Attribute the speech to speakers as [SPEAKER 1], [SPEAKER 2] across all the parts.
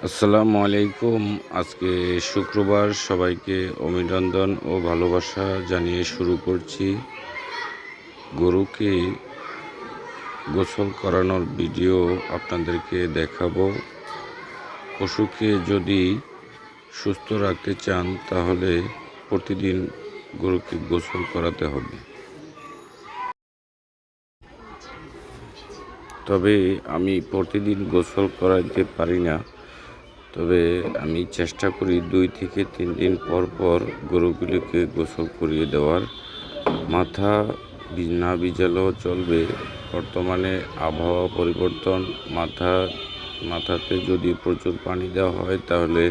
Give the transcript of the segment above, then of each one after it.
[SPEAKER 1] আসসালামু আলাইকুম। আজকে শুক্রবার, সবাইকে অভিনন্দন ও ভালোবাসা জানিয়ে শুরু করছি। গরুকে গোসল করানোর ভিডিও আপনাদেরকে দেখাবো। পশুকে যদি সুস্থ রাখতে চান তাহলে প্রতিদিন গরুকে গোসল করাতে হবে। তবে আমি প্রতিদিন গোসল করাতে পারি না, তবে আমি চেষ্টা করি 2 থেকে 3 দিন পর পর গরুগুলিকে গোসল করিয়ে দেওয়ার। মাথা না ভিজালেও চলবে। বর্তমানে আবহাওয়া পরিবর্তন, মাথাতে যদি প্রচুর পানি দেওয়া হয় তাহলে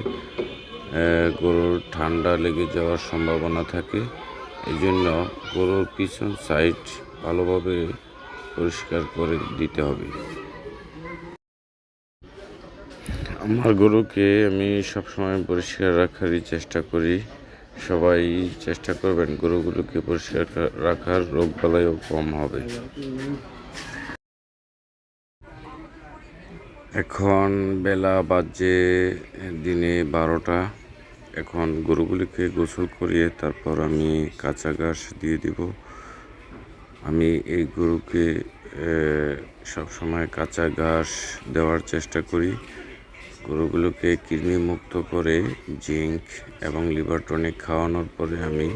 [SPEAKER 1] গরুর ঠান্ডা লেগে যাওয়ার সম্ভাবনা থাকে। এই জন্য গরুর পিছন সাইড ভালোভাবে পরিষ্কার করে দিতে হবে। আমার গরুকে আমি সবসময় পরিষ্কার রাখারই চেষ্টা করি। সবাই চেষ্টা করবেন গরুগুলোকে পরিষ্কার রাখার, রোগবালাইও কম হবে। এখন বেলা বাজে দিনে 12টা। এখন গরুগুলিকে গোসল করিয়ে তারপর আমি কাঁচা ঘাস দিয়ে দিব। আমি এই গরুকে সবসময় কাঁচা ঘাস দেওয়ার চেষ্টা করি। গরুগুলোকে কৃমি মুক্ত করে জিঙ্ক এবং লিভার টনিক খাওয়ানোর পরে আমি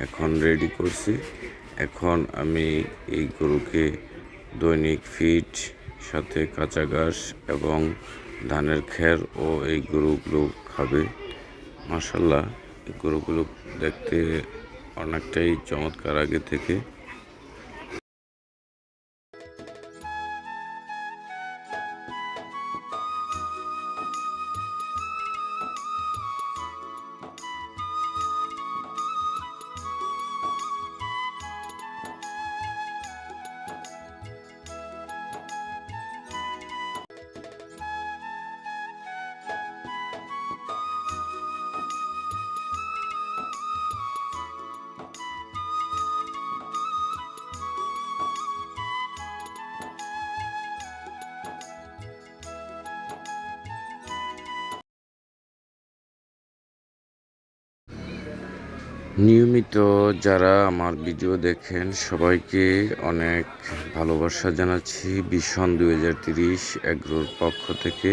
[SPEAKER 1] এখন রেডি করছি। এখন আমি এই গরুকে দৈনিক ফিড সাথে কাঁচা ঘাস এবং ধানের খের ও এই গরুগুলো খাবে। মাশাআল্লাহ, এই গরুগুলো দেখতে অনেকটাই চমৎকার আগে থেকে। নিয়মিত যারা আমার ভিডিও দেখেন সবাইকে অনেক ভালোবাসা জানাচ্ছি। ভীষণ 2030 এগ্রোর পক্ষ থেকে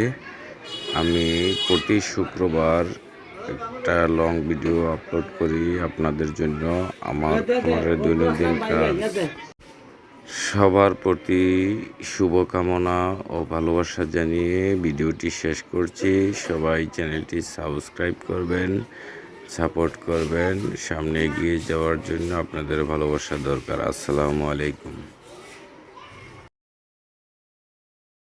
[SPEAKER 1] আমি প্রতি শুক্রবার একটা লং ভিডিও আপলোড করি আপনাদের জন্য। আমার দৈনন্দিন কাজ। সবার প্রতি শুভকামনা ও ভালোবাসা জানিয়ে ভিডিওটি শেষ করছি। সবাই চ্যানেলটি সাবস্ক্রাইব করবেন, সাপোর্ট করবেন। সামনে এগিয়ে যাওয়ার জন্য আপনাদের ভালোবাসা দরকার। আসসালামু আলাইকুম।